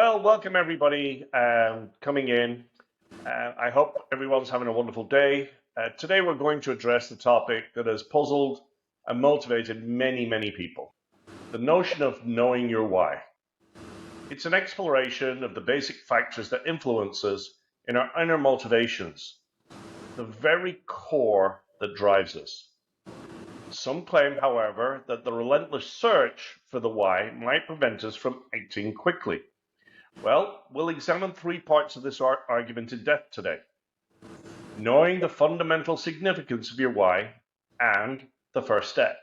Well, welcome everybody coming in. I hope everyone's having a wonderful day. Today we're going to address the topic that has puzzled and motivated many people. The notion of knowing your why. It's an exploration of the basic factors that influence us in our inner motivations, the very core that drives us. Some claim, however, that the relentless search for the why might prevent us from acting quickly. Well, we'll examine three parts of this argument in depth today. Knowing the fundamental significance of your why and the first step.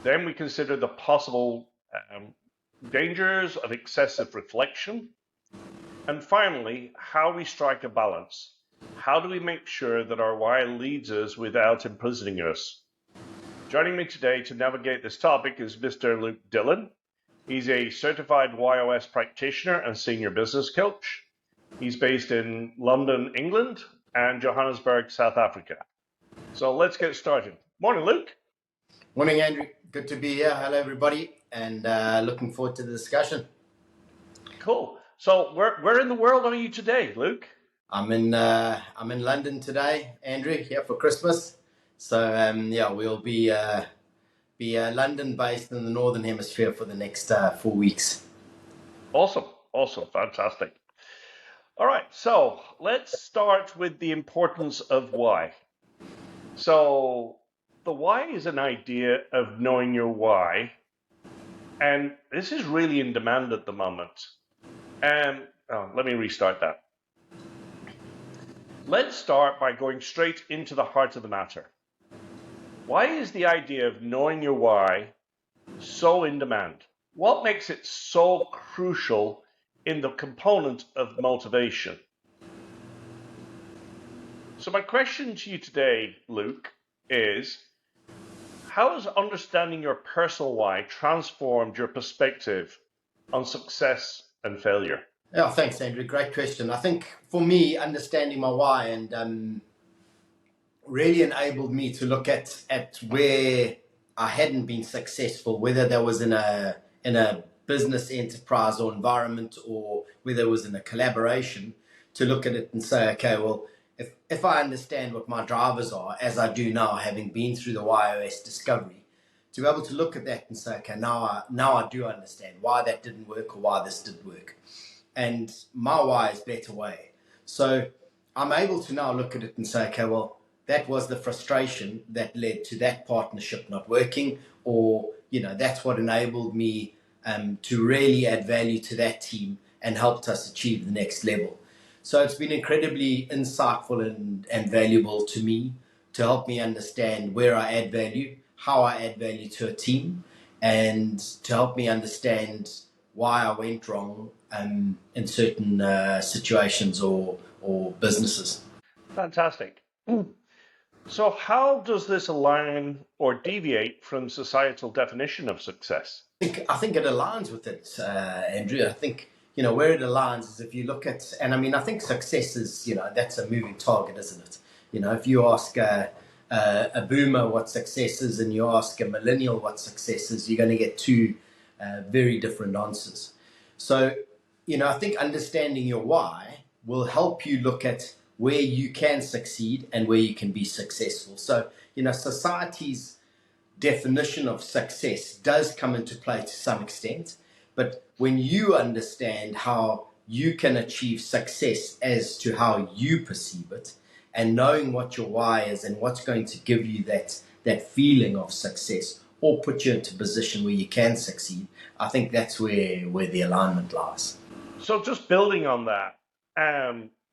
Then we consider the possible dangers of excessive reflection. And finally, how we strike a balance. How do we make sure that our why leads us without imprisoning us? Joining me today to navigate this topic is Mr. Luke Dillon. He's a certified WHY.os practitioner and senior business coach. He's based in London, England, and Johannesburg, South Africa. So let's get started. Morning, Luke. Morning, Andrew. Good to be here. Hello, everybody, and looking forward to the discussion. Cool. So where in the world are you today, Luke? I'm in London today, Andrew, here for Christmas. So we'll be London-based in the Northern Hemisphere for the next 4 weeks. Awesome, fantastic. All right, so let's start with the importance of why. So the why is an idea of knowing your why, and this is really in demand at the moment. Let me restart that. Let's start by going straight into the heart of the matter. Why is the idea of knowing your why so in demand? What makes it so crucial in the component of motivation? So my question to you today, Luke, is how has understanding your personal why transformed your perspective on success and failure? Yeah, thanks, Andrew. Great question. I think for me, understanding my why and really enabled me to look at where I hadn't been successful, whether that was in a business enterprise or environment, or whether it was in a collaboration, to look at it and say, okay, well, if I understand what my drivers are, as I do now, having been through the WHY.os discovery, to be able to look at that and say, okay, now I do understand why that didn't work or why this did work. And my why is better way. So I'm able to now look at it and say, okay, well, that was the frustration that led to that partnership not working, or, that's what enabled me to really add value to that team and helped us achieve the next level. So it's been incredibly insightful and valuable to me to help me understand where I add value, how I add value to a team, and to help me understand why I went wrong in certain situations or businesses. Fantastic. So how does this align or deviate from societal definition of success? I think it aligns with it, Andrew. I think, where it aligns is if you look at, and I think success is, that's a moving target, isn't it? If you ask a boomer what success is and you ask a millennial what success is, you're going to get two very different answers. So, I think understanding your why will help you look at where you can succeed and where you can be successful. So, society's definition of success does come into play to some extent, but when you understand how you can achieve success as to how you perceive it, and knowing what your why is and what's going to give you that feeling of success or put you into a position where you can succeed, I think that's where the alignment lies. So just building on that,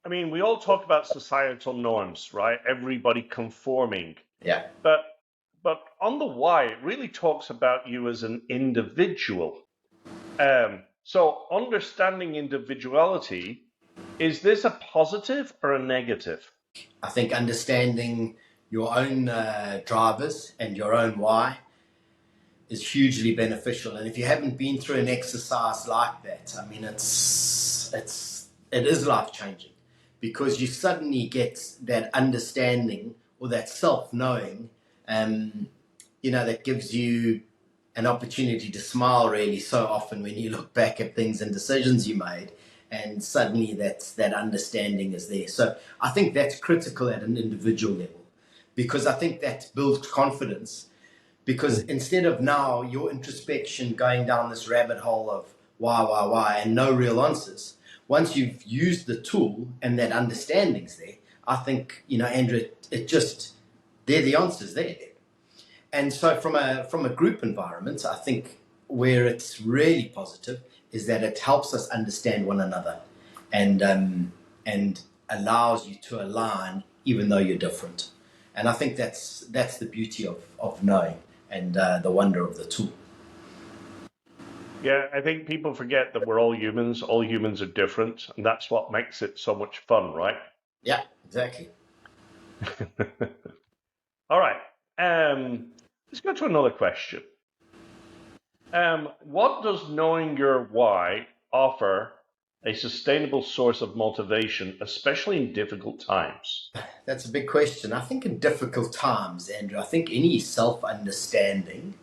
we all talk about societal norms, right? Everybody conforming. Yeah. But on the why, it really talks about you as an individual. So understanding individuality, is this a positive or a negative? I think understanding your own drivers and your own why is hugely beneficial. And if you haven't been through an exercise like that, it is life-changing, because you suddenly get that understanding or that self-knowing, that gives you an opportunity to smile really so often when you look back at things and decisions you made, and suddenly that understanding is there. So I think that's critical at an individual level, because I think that builds confidence. Because instead of now your introspection going down this rabbit hole of why, and no real answers, once you've used the tool and that understanding's there, I think, Andrew, they're the answers there. And so from a group environment, I think where it's really positive is that it helps us understand one another, and allows you to align even though you're different. And I think that's the beauty of knowing, and the wonder of the tool. Yeah, I think people forget that we're all humans. All humans are different, and that's what makes it so much fun, right? Yeah, exactly. All right. Let's go to another question. What does knowing your why offer a sustainable source of motivation, especially in difficult times? That's a big question. I think in difficult times, Andrew, I think any self-understanding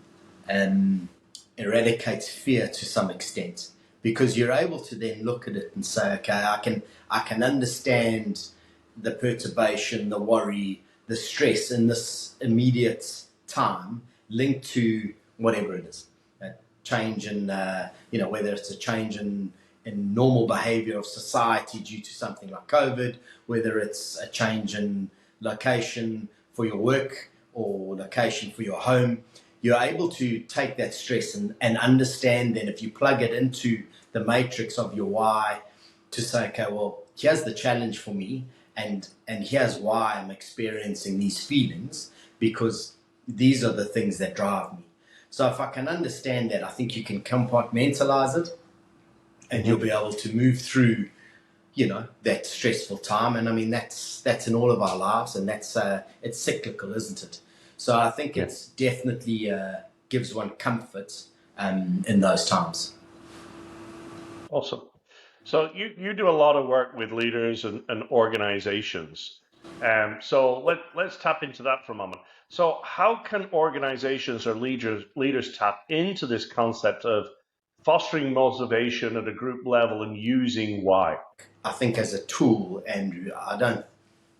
eradicates fear to some extent, because you're able to then look at it and say, okay, I can understand the perturbation, the worry, the stress in this immediate time linked to whatever it is, a change in whether it's a change in normal behavior of society due to something like COVID, whether it's a change in location for your work or location for your home. You're able to take that stress and understand, then if you plug it into the matrix of your why, to say, okay, well, here's the challenge for me, and here's why I'm experiencing these feelings, because these are the things that drive me. So if I can understand that, I think you can compartmentalize it, and you'll be able to move through, that stressful time. And I mean, that's in all of our lives, and that's it's cyclical, isn't it? So I think it's definitely gives one comfort in those times. Awesome. So you do a lot of work with leaders and organizations. So let's tap into that for a moment. So how can organizations or leaders tap into this concept of fostering motivation at a group level and using why? I think as a tool, Andrew,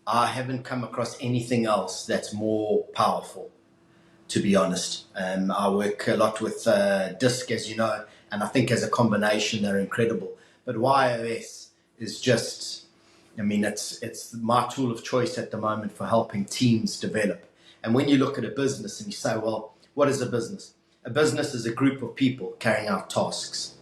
I haven't come across anything else that's more powerful, to be honest. I work a lot with DISC, as you know, and I think as a combination, they're incredible. But WHY.os is just, I mean, it's my tool of choice at the moment for helping teams develop. And when you look at a business and you say, well, what is a business? A business is a group of people carrying out tasks.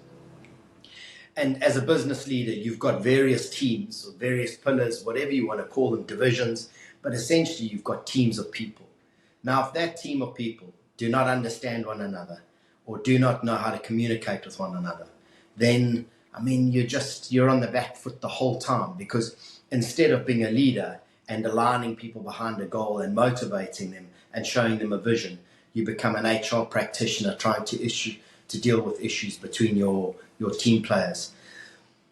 And as a business leader, you've got various teams or various pillars, whatever you want to call them, divisions, but essentially you've got teams of people. Now, if that team of people do not understand one another or do not know how to communicate with one another, then, I mean, you're on the back foot the whole time, because instead of being a leader and aligning people behind a goal and motivating them and showing them a vision, you become an HR practitioner trying to deal with issues between your team players.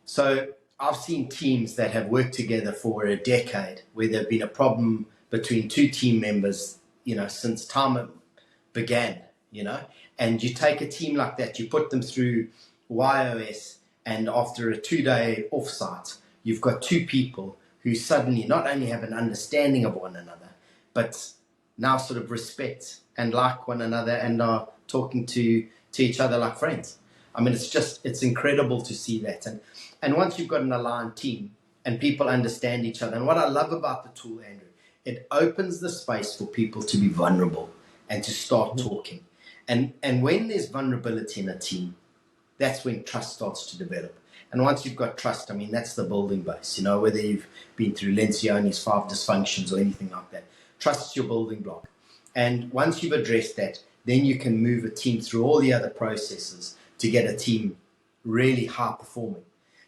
So I've seen teams that have worked together for a decade where there's been a problem between two team members, since time began, and you take a team like that, you put them through WHY.os, and after a 2-day offsite, you've got two people who suddenly not only have an understanding of one another, but now sort of respect and like one another and are talking to each other like friends. I mean, it's incredible to see that. And once you've got an aligned team and people understand each other, and what I love about the tool, Andrew, it opens the space for people to be vulnerable and to start talking. And when there's vulnerability in a team, that's when trust starts to develop. And once you've got trust, I mean, that's the building base, whether you've been through Lencioni's 5 dysfunctions or anything like that. Trust is your building block. And once you've addressed that, then you can move a team through all the other processes to get a team really high performing.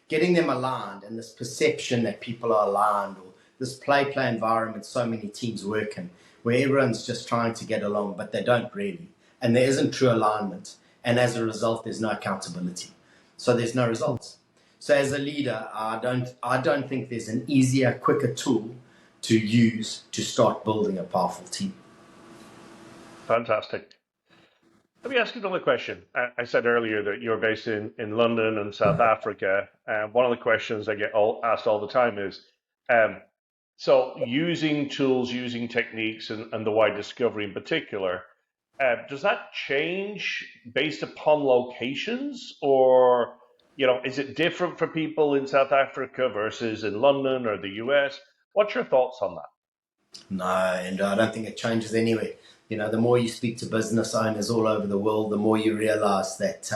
Getting them aligned, and this perception that people are aligned, or this play environment so many teams work in, where everyone's just trying to get along, but they don't really. And there isn't true alignment. And as a result, there's no accountability. So there's no results. So as a leader, I don't think there's an easier, quicker tool to use to start building a powerful team. Fantastic. Let me ask you another question. I said earlier that you're based in London and South Africa. One of the questions I get asked all the time is, um, so using tools, using techniques, and the why discovery in particular, does that change based upon locations, or is it different for people in South Africa versus in London or the US? What's your thoughts on that? No, and I don't think it changes anyway. The more you speak to business owners all over the world, the more you realize that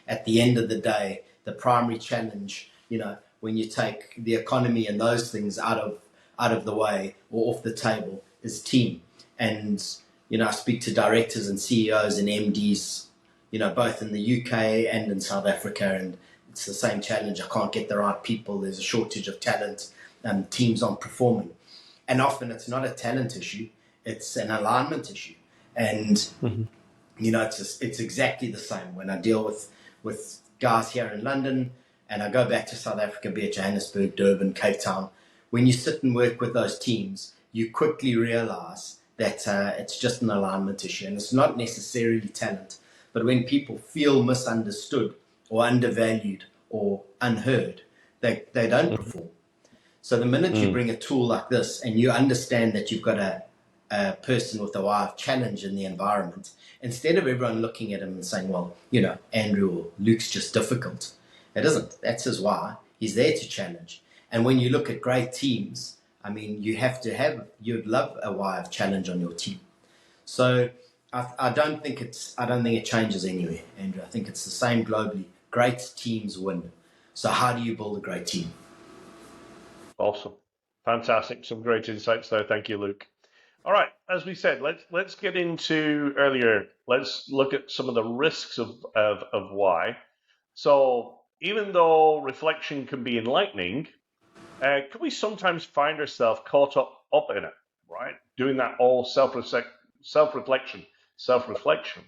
at the end of the day, the primary challenge, when you take the economy and those things out of the way or off the table, is team. And I speak to directors and CEOs and MDs, both in the UK and in South Africa, and it's the same challenge. I can't get the right people. There's a shortage of talent, and teams aren't performing. And often it's not a talent issue, it's an alignment issue. And Mhm. it's exactly the same when I deal with guys here in London, and I go back to South Africa, be it Johannesburg, Durban, Cape Town. When you sit and work with those teams, you quickly realize that it's just an alignment issue, and it's not necessarily talent. But when people feel misunderstood or undervalued or unheard, they don't Mhm. perform. So the minute you Mm. bring a tool like this and you understand that you've got a person with a wide challenge in the environment, instead of everyone looking at him and saying, well, Andrew or Luke's just difficult. It isn't. That's his why. He's there to challenge. And when you look at great teams, I mean, you'd love a why of challenge on your team. So I don't think it changes anywhere, Andrew. I think it's the same globally. Great teams win. So how do you build a great team? Awesome. Fantastic. Some great insights there. Thank you, Luke. All right, as we said, let's get into earlier. Let's look at some of the risks of why. So even though reflection can be enlightening, can we sometimes find ourselves caught up in it, right? Doing that all self-reflection, self-reflection.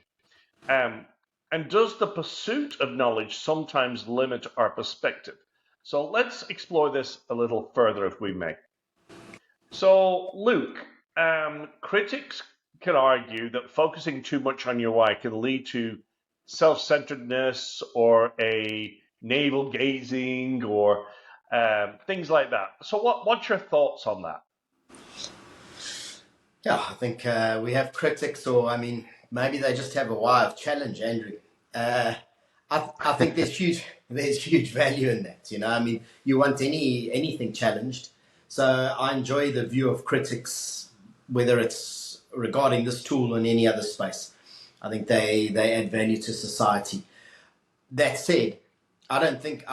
Um, and does the pursuit of knowledge sometimes limit our perspective? So let's explore this a little further, if we may. So, Luke, critics can argue that focusing too much on your why can lead to self-centeredness or a navel gazing or things like that. So, what's your thoughts on that? Yeah, I think we have critics, or I mean, maybe they just have a why of challenge, Andrew. Uh, I think there's huge value in that. I mean, you want anything challenged. So I enjoy the view of critics, whether it's regarding this tool or in any other space. I think they add value to society. That said, I don't think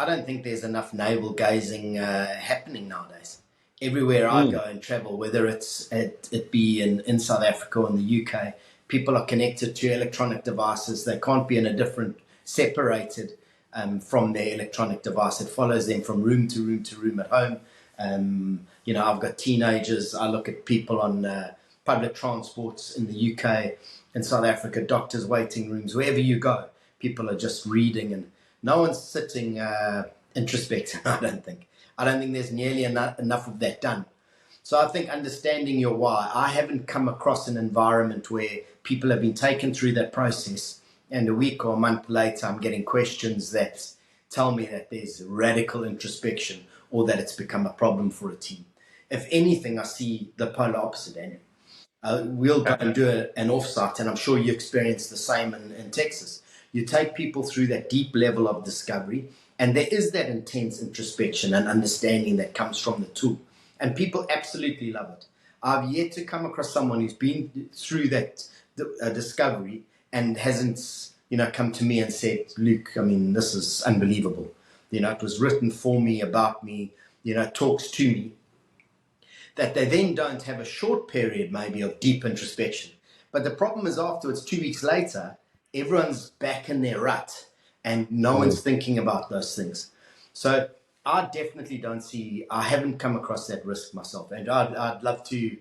there's enough navel gazing happening nowadays. Everywhere I go Mm, and travel, whether it be in South Africa or in the UK, people are connected to electronic devices. They can't be in a different, separated from their electronic device. It follows them from room to room to room at home. I've got teenagers. I look at people on public transports in the UK, in South Africa, doctors' waiting rooms, wherever you go, people are just reading, and no one's sitting introspecting. I don't think there's nearly enough of that done. So I think understanding your why. I haven't come across an environment where people have been taken through that process, and a week or a month later, I'm getting questions that tell me that there's radical introspection or that it's become a problem for a team. If anything, I see the polar opposite. And we'll go and do an offsite, and I'm sure you experience the same in Texas. You take people through that deep level of discovery, and there is that intense introspection and understanding that comes from the tool, and people absolutely love it. I've yet to come across someone who's been through that discovery and hasn't, come to me and said, "Luke, I mean, this is unbelievable. It was written for me, about me. Talks to me." That they then don't have a short period maybe of deep introspection. But the problem is afterwards, 2 weeks later, everyone's back in their rut and no one's mm. thinking about those things. So I haven't come across that risk myself. And I'd love to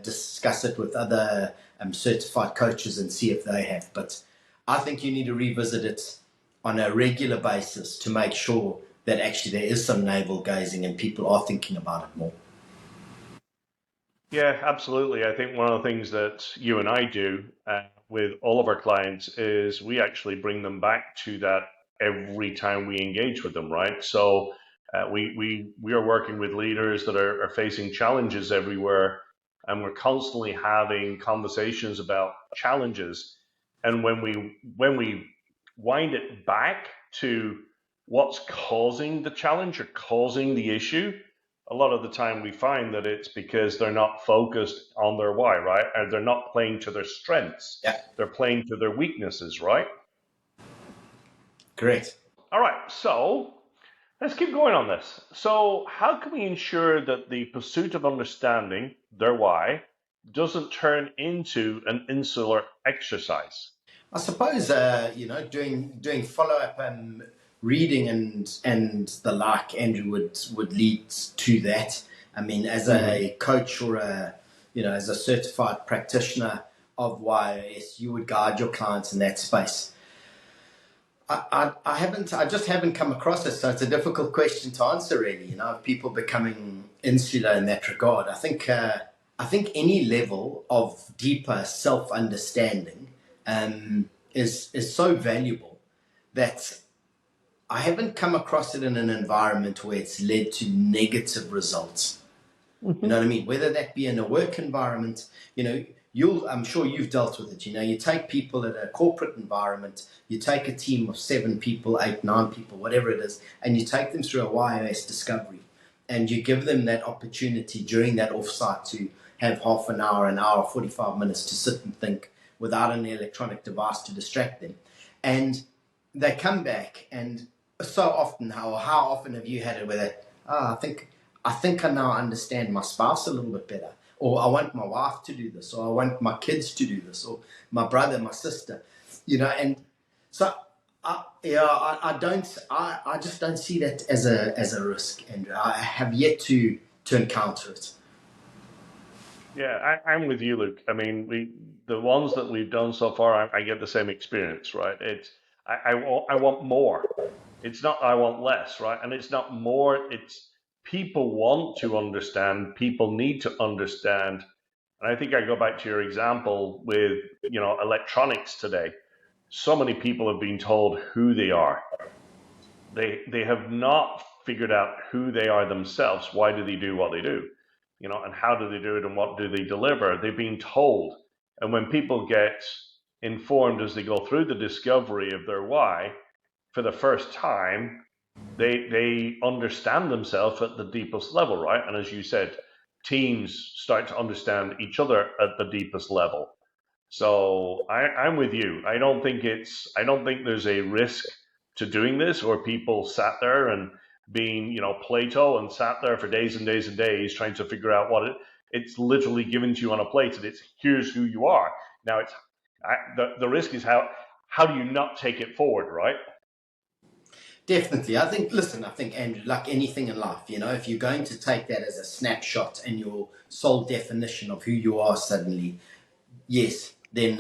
discuss it with other certified coaches and see if they have. But I think you need to revisit it on a regular basis to make sure that actually there is some navel gazing and people are thinking about it more. Yeah, absolutely. I think one of the things that you and I do with all of our clients is we actually bring them back to that every time we engage with them, right? So we are working with leaders that are facing challenges everywhere, and we're constantly having conversations about challenges. And when we wind it back to what's causing the challenge or causing the issue, a lot of the time we find that it's because they're not focused on their why, right? And they're not playing to their strengths. Yeah, They're playing to their weaknesses, right? correct. All right, so let's keep going on this. So how can we ensure that the pursuit of understanding their why doesn't turn into an insular exercise? I suppose doing follow up reading and the like, Andrew, would lead to that. I mean, as a coach or as a certified practitioner of WHY.os, you would guide your clients in that space. I just haven't come across it, so it's a difficult question to answer, really. Of people becoming insular in that regard. I think any level of deeper self understanding is so valuable that I haven't come across it in an environment where it's led to negative results. You know what I mean? Whether that be in a work environment, I'm sure you've dealt with it. You take people at a corporate environment, you take a team of 7 people, 8, 9 people, whatever it is, and you take them through a WHY.os discovery, and you give them that opportunity during that offsite to have half an hour, 45 minutes to sit and think without an electronic device to distract them. And they come back, and so often, how often have you had it where I think I now understand my spouse a little bit better, or I want my wife to do this, or I want my kids to do this, or my brother, my sister, and so I just don't see that as a risk, Andrew. I have yet to encounter it. Yeah, I'm with you, Luke. I mean, the ones that we've done so far, I get the same experience, right? I want more. It's not I want less, right? And it's not more. It's people want to understand. People need to understand. And I think I go back to your example with electronics today. So many people have been told who they are. They have not figured out who they are themselves. Why do they do what they do? And how do they do it and what do they deliver? They've been told. And when people get informed as they go through the discovery of their why for the first time, they understand themselves at the deepest level, right? And as you said, teams start to understand each other at the deepest level. So I'm with you. I don't think there's a risk to doing this, or people sat there and being, Plato, and sat there for days and days and days trying to figure out it's literally given to you on a plate, and it's here's who you are. Now the risk is how do you not take it forward, right? Definitely. I think, Andrew, like anything in life, if you're going to take that as a snapshot and your sole definition of who you are suddenly, yes, then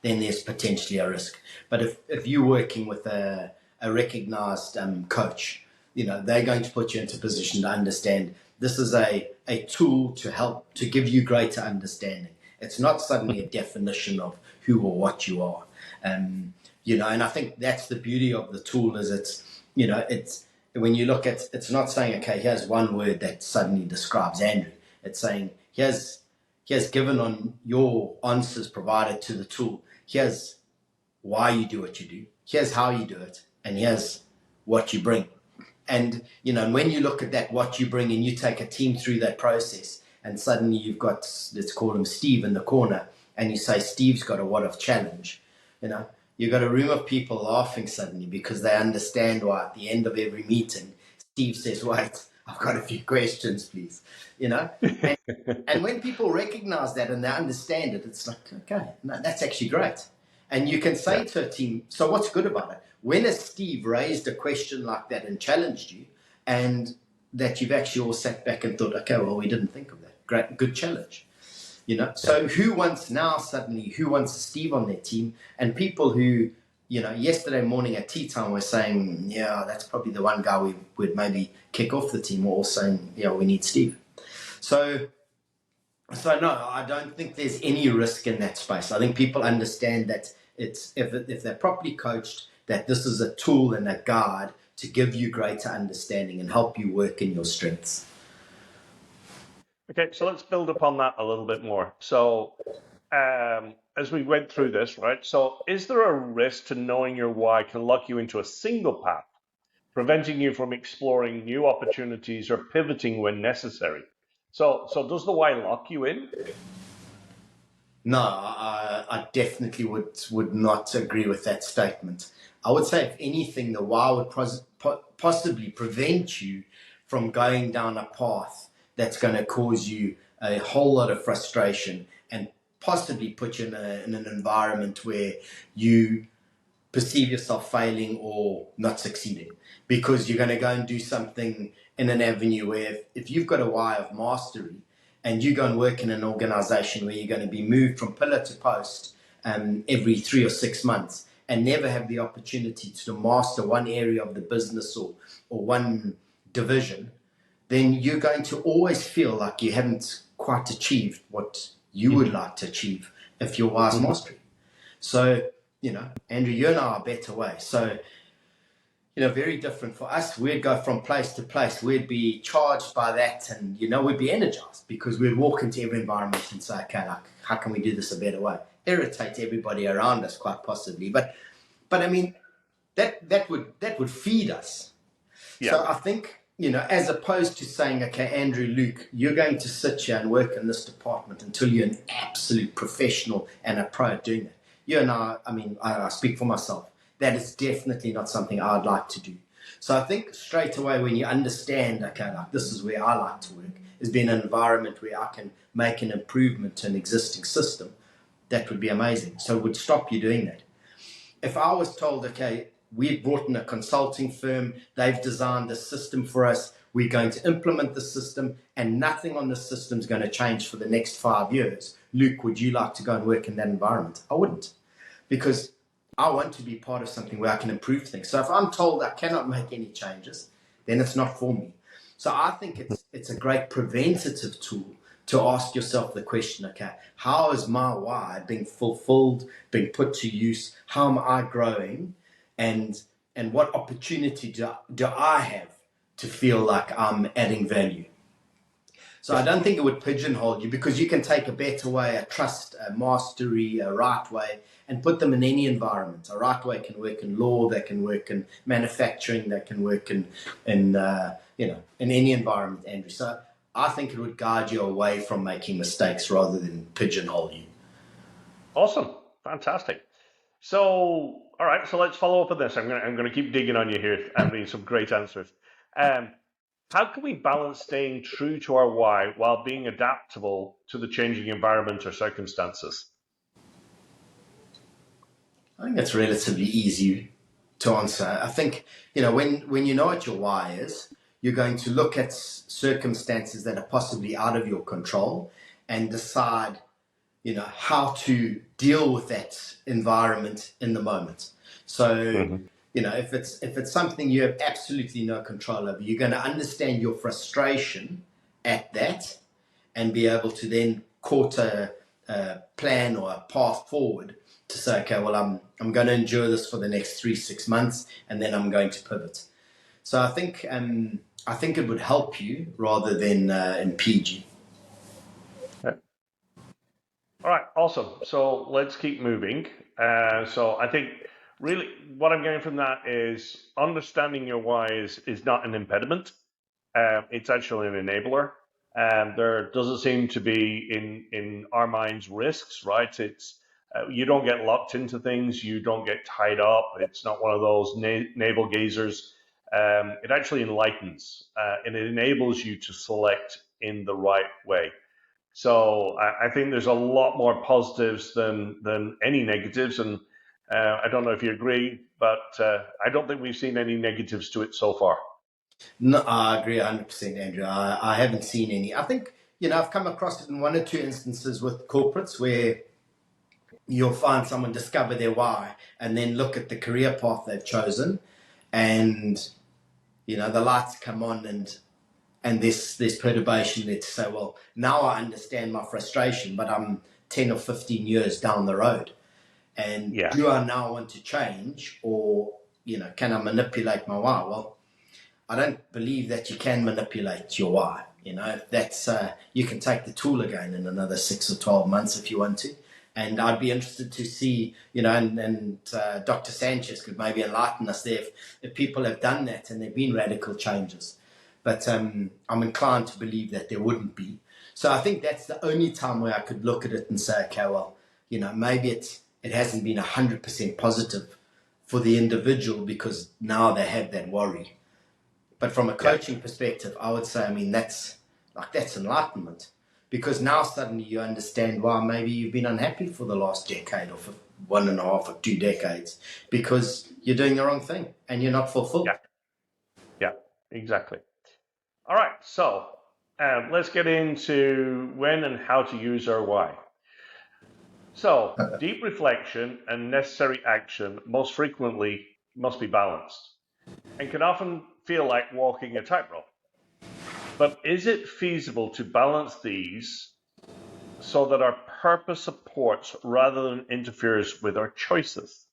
there's potentially a risk. But if you're working with a recognized coach, they're going to put you into a position to understand this is a tool to help to give you greater understanding. It's not suddenly a definition of who or what you are. And I think that's the beauty of the tool is it's when you look at it's not saying, okay, here's one word that suddenly describes Andrew. It's saying here's given on your answers provided to the tool. Here's why you do what you do. Here's how you do it. And here's what you bring. And, when you look at that, what you bring, and you take a team through that process, and suddenly you've got, let's call him Steve in the corner, and you say, Steve's got a what of challenge, you've got a room of people laughing suddenly because they understand why at the end of every meeting, Steve says, wait, I've got a few questions, please, And when people recognize that and they understand it, it's like, okay, no, that's actually great. And you can say to a team, so what's good about it? When has Steve raised a question like that and challenged you, and that you've actually all sat back and thought, okay, well, we didn't think of that. Great, good challenge. So who wants Steve on their team? And people who, yesterday morning at tea time were saying, yeah, that's probably the one guy we would maybe kick off the team, or all saying, yeah, we need Steve. So So no, I don't think there's any risk in that space. I think people understand that it's if they're properly coached, that this is a tool and a guide to give you greater understanding and help you work in your strengths. Okay, so let's build upon that a little bit more. So, as we went through this, right? So, is there a risk to knowing your why can lock you into a single path, preventing you from exploring new opportunities or pivoting when necessary? So does the why lock you in? No, I definitely would not agree with that statement. I would say, if anything, the why would possibly prevent you from going down a path that's going to cause you a whole lot of frustration and possibly put you in an environment where you perceive yourself failing or not succeeding, because you're going to go and do something in an avenue where if you've got a why of mastery and you go and work in an organization where you're going to be moved from pillar to post every 3 or 6 months and never have the opportunity to master one area of the business or one division, then you're going to always feel like you haven't quite achieved what you would Hmm. like to achieve if you're wise Hmm. mastery. So, Andrew, you and I are a better way. So, very different for us. We'd go from place to place. We'd be charged by that, and we'd be energized because we'd walk into every environment and say, okay, like, how can we do this a better way? Irritate everybody around us, quite possibly. But I mean, that would feed us. Yeah. So I think, as opposed to saying, okay, Andrew, Luke, you're going to sit here and work in this department until you're an absolute professional and a pro at doing it. You and I mean, I speak for myself. That is definitely not something I'd like to do. So I think straight away when you understand, okay, like, this is where I like to work, is be in an environment where I can make an improvement to an existing system, that would be amazing. So it would stop you doing that. If I was told, okay, we've brought in a consulting firm, they've designed a system for us, we're going to implement the system, and nothing on the system is going to change for the next 5 years. Luke, would you like to go and work in that environment? I wouldn't, because I want to be part of something where I can improve things. So if I'm told I cannot make any changes, then it's not for me. So I think it's a great preventative tool to ask yourself the question, okay, how is my why being fulfilled, being put to use? How am I growing? And what opportunity do I have to feel like I'm adding value? So I Yeah. don't think it would pigeonhole you, because you can take a better way, a trust, a mastery, a right way, and put them in any environment. A right way can work in law, they can work in manufacturing, they can work in any environment, Andrew. So I think it would guide you away from making mistakes rather than pigeonhole you. Awesome. Fantastic. So, all right. So let's follow up on this. I'm gonna keep digging on you here and reading some great answers. Um, how can we balance staying true to our why while being adaptable to the changing environment or circumstances? I think it's relatively easy to answer. I think, when you know what your why is, you're going to look at circumstances that are possibly out of your control and decide, how to deal with that environment in the moment. So, Hmm. if it's something you have absolutely no control over, you're going to understand your frustration at that and be able to then court a plan or a path forward to say, okay, well, I'm going to endure this for the next 3 6 months, and then I'm going to pivot. So I think it would help you rather than impede you. Yeah. All right. Awesome. So let's keep moving. So I think really what I'm getting from that is understanding your why is not an impediment. It's actually an enabler. There doesn't seem to be in our minds risks, right? It's you don't get locked into things, you don't get tied up. It's not one of those navel gazers. It actually enlightens and it enables you to select in the right way. So I think there's a lot more positives than any negatives, and I don't know if you agree, but I don't think we've seen any negatives to it so far. No, I agree 100%, Andrew. I haven't seen any. I think, I've come across it in one or two instances with corporates where you'll find someone discover their why and then look at the career path they've chosen, and the lights come on, and there's perturbation there to say, well, now I understand my frustration, but I'm 10 or 15 years down the road. And Yeah. do I now want to change, or, can I manipulate my why? Well, I don't believe that you can manipulate your why. That's you can take the tool again in another 6 or 12 months if you want to. And I'd be interested to see, and Dr. Sanchez could maybe enlighten us there if people have done that and there have been radical changes. But I'm inclined to believe that there wouldn't be. So I think that's the only time where I could look at it and say, okay, well, maybe it hasn't been 100% positive for the individual because now they have that worry. But from a coaching perspective, I would say, that's enlightenment, because now suddenly you understand why maybe you've been unhappy for the last decade or for 1.5 or 2 decades, because you're doing the wrong thing and you're not fulfilled. Yeah, exactly. All right, so let's get into when and how to use our why. So, deep reflection and necessary action most frequently must be balanced and can often feel like walking a tightrope. But is it feasible to balance these so that our purpose supports rather than interferes with our choices?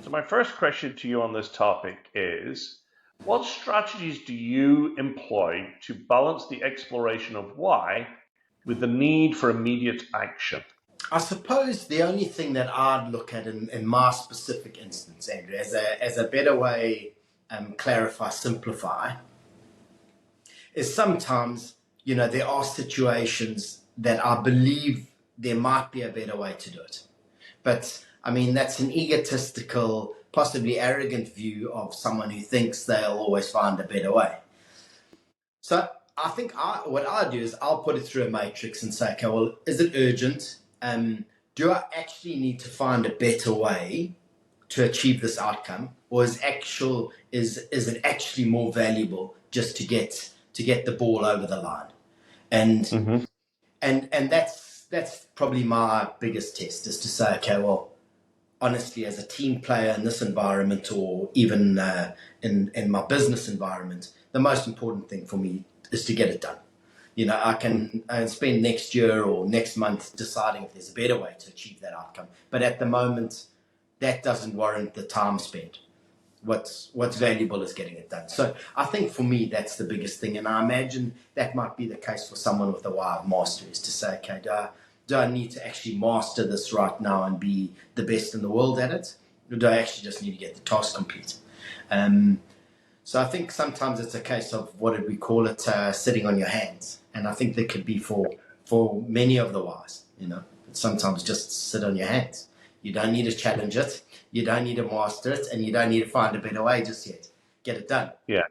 So my first question to you on this topic is, what strategies do you employ to balance the exploration of why with the need for immediate action? I suppose the only thing that I'd look at in my specific instance, Andrew, as a better way, clarify, simplify, is sometimes, there are situations that I believe there might be a better way to do it. But, that's an egotistical, possibly arrogant view of someone who thinks they'll always find a better way. So I think what I do is I'll put it through a matrix and say, okay, well, is it urgent? Do I actually need to find a better way to achieve this outcome, or is it actually more valuable just to get the ball over the line? And and that's probably my biggest test, is to say, okay, well, honestly, as a team player in this environment, or even in my business environment, the most important thing for me is to get it done. I can spend next year or next month deciding if there's a better way to achieve that outcome. But at the moment, that doesn't warrant the time spent. What's valuable is getting it done. So I think for me, that's the biggest thing. And I imagine that might be the case for someone with a why of mastery, is to say, okay, do I need to actually master this right now and be the best in the world at it? Or do I actually just need to get the task complete? So I think sometimes it's a case of, what did we call it, sitting on your hands. And I think that could be for many of the whys, sometimes just sit on your hands. You don't need to challenge it. You don't need to master it, and you don't need to find a better way just yet. Get it done. Yeah.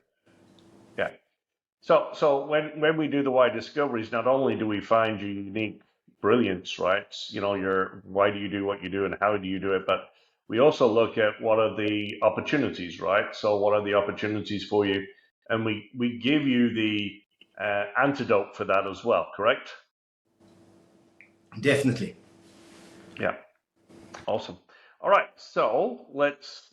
So when we do the why discoveries, not only do we find your unique brilliance, right? Your why do you do what you do and how do you do it, but we also look at what are the opportunities, right? So what are the opportunities for you? And we give you the antidote for that as well, correct? Definitely. Yeah. Awesome. All right, so let's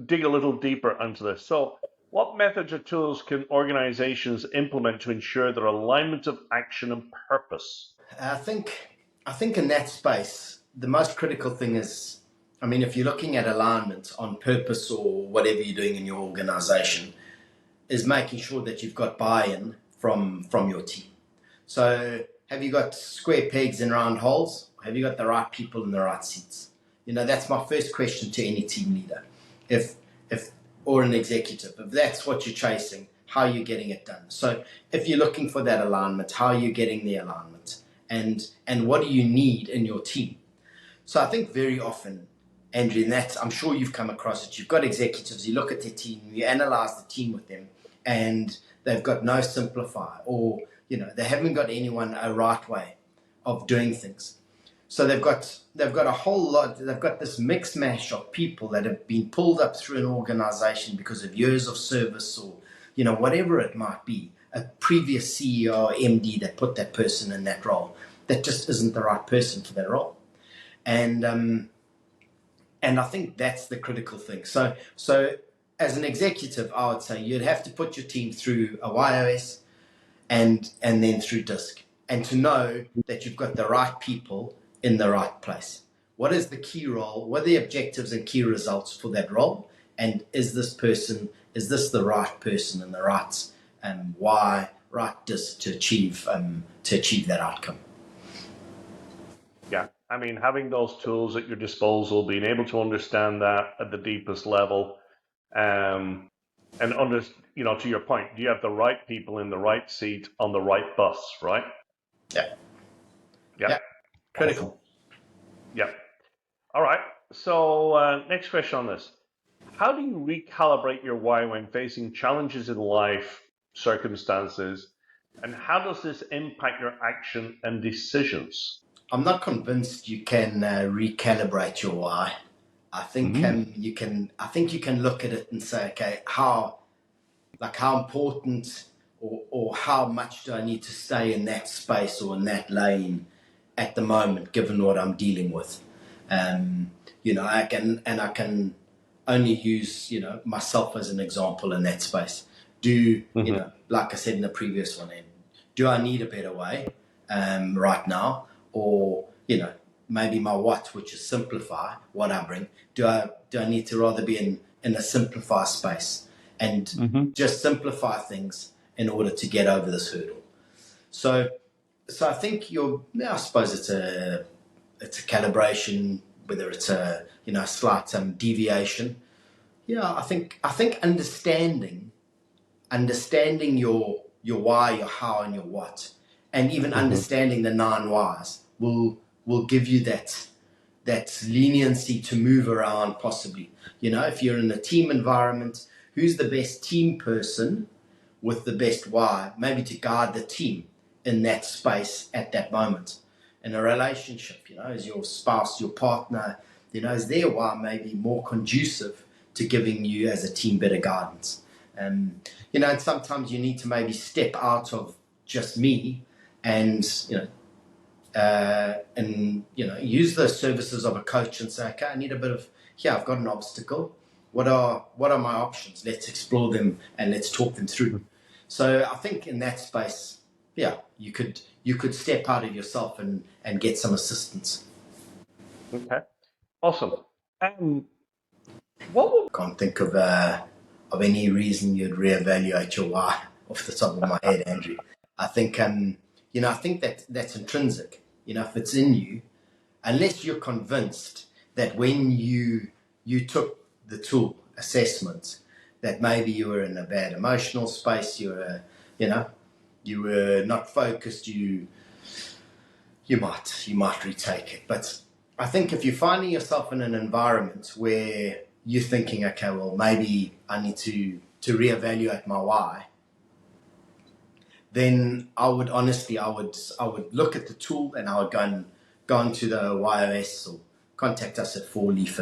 dig a little deeper into this. So what methods or tools can organizations implement to ensure their alignment of action and purpose? I think in that space, the most critical thing is, if you're looking at alignment on purpose or whatever you're doing in your organization, is making sure that you've got buy-in from your team. So have you got square pegs in round holes? Have you got the right people in the right seats? That's my first question to any team leader, if or an executive. If that's what you're chasing, how are you getting it done? So if you're looking for that alignment, how are you getting the alignment? And what do you need in your team? So I think very often, Andrew, and that I'm sure you've come across it, you've got executives, you look at their team, you analyze the team with them, and they've got no simplify, or they haven't got anyone a right way of doing things. So they've got a whole lot. They've got this mix mash of people that have been pulled up through an organization because of years of service, or whatever it might be, a previous CEO or MD that put that person in that role that just isn't the right person for that role. And I think that's the critical thing. So as an executive, I would say you'd have to put your team through a WHY.os and then through DISC, and to know that you've got the right people in the right place. What is the key role? What are the objectives and key results for that role? And is this the right person in the right right DISC to achieve that outcome? Yeah, I mean, having those tools at your disposal, being able to understand that at the deepest level, um, and to your point, do you have the right people in the right seat on the right bus, right? Yeah, Yeah, yeah, awesome. critical. Yeah. All right. So, next question on this. How do you recalibrate your why when facing challenges in life, circumstances, and how does this impact your action and decisions? I'm not convinced you can recalibrate your why. I think Mm. you can. I think you can look at it and say, okay, how important or how much do I need to stay in that space or in that lane at the moment, given what I'm dealing with. Um, I can only use myself as an example in that space. Hmm. Like I said in the previous one, do I need a better way right now, or maybe my what, which is simplify what I bring. Do I need to rather be in a simplify space and Hmm. just simplify things in order to get over this hurdle? So, I think I suppose it's a calibration, whether it's a slight deviation. Yeah, I think understanding your why, your how, and your what, and even Hmm. understanding the 9 whys will give you that leniency to move around. Possibly, if you're in a team environment, who's the best team person with the best why, maybe to guide the team in that space at that moment. In a relationship, is your spouse, your partner, is their why maybe more conducive to giving you as a team better guidance? And sometimes you need to maybe step out of just me and, use the services of a coach and say, okay, I need a bit of, here, I've got an obstacle. What are my options? Let's explore them and let's talk them through. So I think in that space, yeah, you could step out of yourself and get some assistance. Okay. Awesome. Um, what will Can't think of any reason you'd reevaluate your why off the top of my head, Andrew. I think I think that's intrinsic. If it's in you, unless you're convinced that when you took the tool assessment, that maybe you were in a bad emotional space, you were not focused, you might retake it. But I think if you're finding yourself in an environment where you're thinking, okay, well, maybe I need to reevaluate my why, then I would look at the tool, and I would go into the WHY.os or contact us at 4Leaf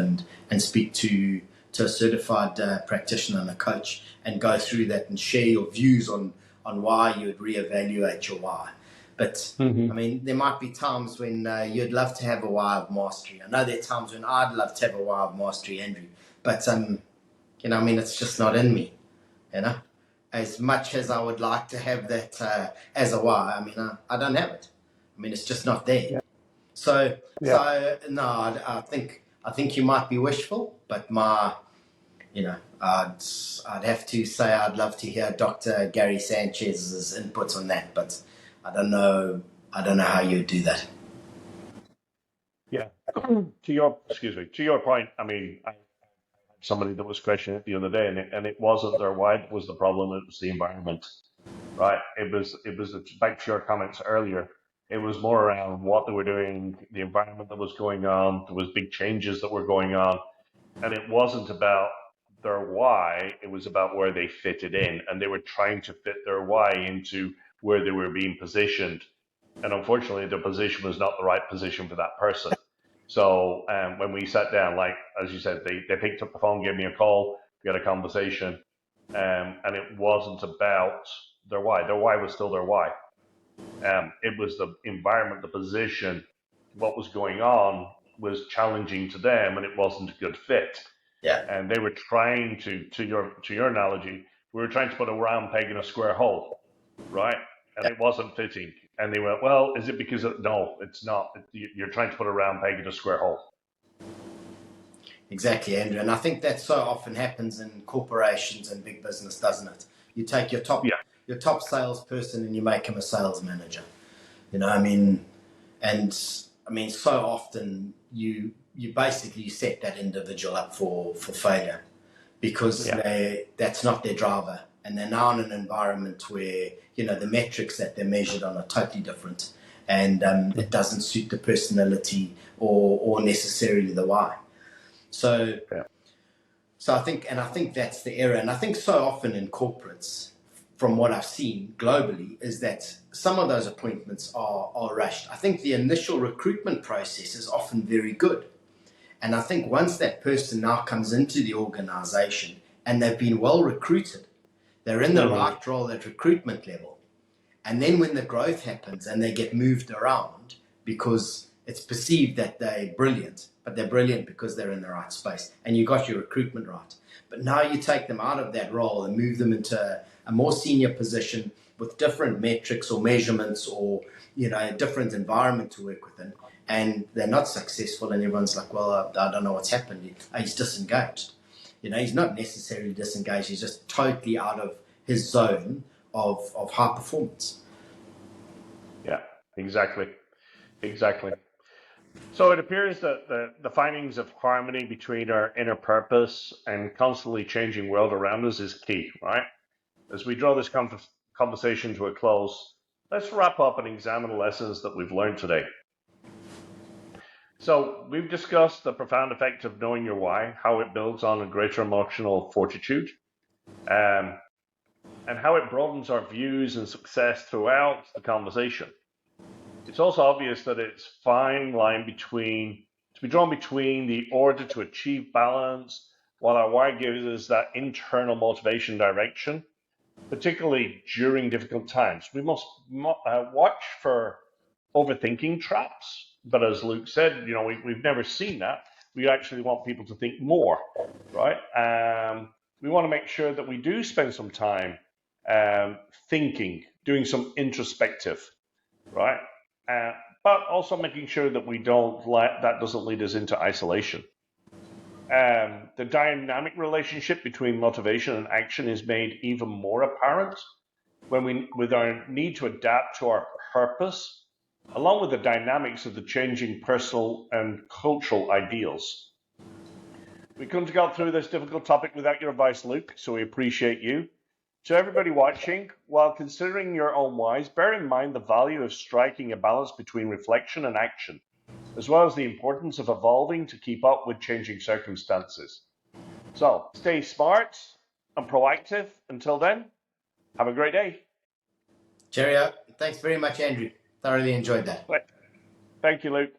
and speak to a certified practitioner and a coach, and go through that and share your views on why you would reevaluate your why. But I Mhm. mean, there might be times when you'd love to have a why of mastery. I know there are times when I'd love to have a why of mastery, Andrew. But I mean, it's just not in me. You know, as much as I would like to have that as a why, I mean, I don't have it. I mean, it's just not there. Yeah. So, Yeah. no, I think you might be wishful, but I'd have to say I'd love to hear Dr. Gary Sanchez's input on that, but I don't know. I don't know how you would do that. Yeah. To your point, I mean, I had somebody that was questioning it the other day, and it wasn't their why that was the problem; it was the environment, right? It was back to your comments earlier. It was more around what they were doing, the environment that was going on. There was big changes that were going on, and it wasn't about their why. It was about where they fitted in, and they were trying to fit their why into where they were being positioned. And unfortunately, the position was not the right position for that person. So when we sat down, like as you said, they picked up the phone, gave me a call, we had a conversation, and it wasn't about their why. Their why was still their why. It was the environment, the position, what was going on was challenging to them, and it wasn't a good fit. Yeah. And they were trying to your analogy, we were trying to put a round peg in a square hole, right? And Yeah. it wasn't fitting. And they went, well, is it because no, it's not. You're trying to put a round peg in a square hole. Exactly, Andrew. And I think that so often happens in corporations and big business, doesn't it? You take your Yeah, top salesperson and you make him a sales manager. You know, I mean, and I mean, so often you basically set that individual up for failure because yeah, that's not their driver, and they're now in an environment where the metrics that they're measured on are totally different, and it doesn't suit the personality or necessarily the why. So yeah, I think that's the error, and I think so often in corporates, from what I've seen globally, is that some of those appointments are rushed. I think the initial recruitment process is often very good. And I think once that person now comes into the organization and they've been well recruited, they're in the right role at recruitment level. And then when the growth happens and they get moved around because it's perceived that they're brilliant, but they're brilliant because they're in the right space and you got your recruitment right. But now you take them out of that role and move them into a more senior position with different metrics or measurements or a different environment to work within, and they're not successful, and everyone's like, well, I don't know what's happened. He's disengaged. He's not necessarily disengaged. He's just totally out of his zone of high performance. yeah, exactly. So it appears that the findings of harmony between our inner purpose and constantly changing world around us is key, right? As we draw this conversation to a close, let's wrap up and examine the lessons that we've learned today. So we've discussed the profound effect of knowing your why, how it builds on a greater emotional fortitude, and how it broadens our views and success throughout the conversation. It's also obvious that it's a fine line to be drawn between the order to achieve balance, while our why gives us that internal motivation direction, particularly during difficult times. We must watch for overthinking traps, but as Luke said, we've never seen that. We actually want people to think more, right? We want to make sure that we do spend some time thinking, doing some introspective, right? But also making sure that that doesn't lead us into isolation. The dynamic relationship between motivation and action is made even more apparent with our need to adapt to our purpose, along with the dynamics of the changing personal and cultural ideals. We couldn't have got through this difficult topic without your advice, Luke, so we appreciate you. To everybody watching, while considering your own whys, bear in mind the value of striking a balance between reflection and action, as well as the importance of evolving to keep up with changing circumstances. So, stay smart and proactive. Until then, have a great day. Cheerio. Thanks very much, Andrew. Thoroughly enjoyed that. Thank you, Luke.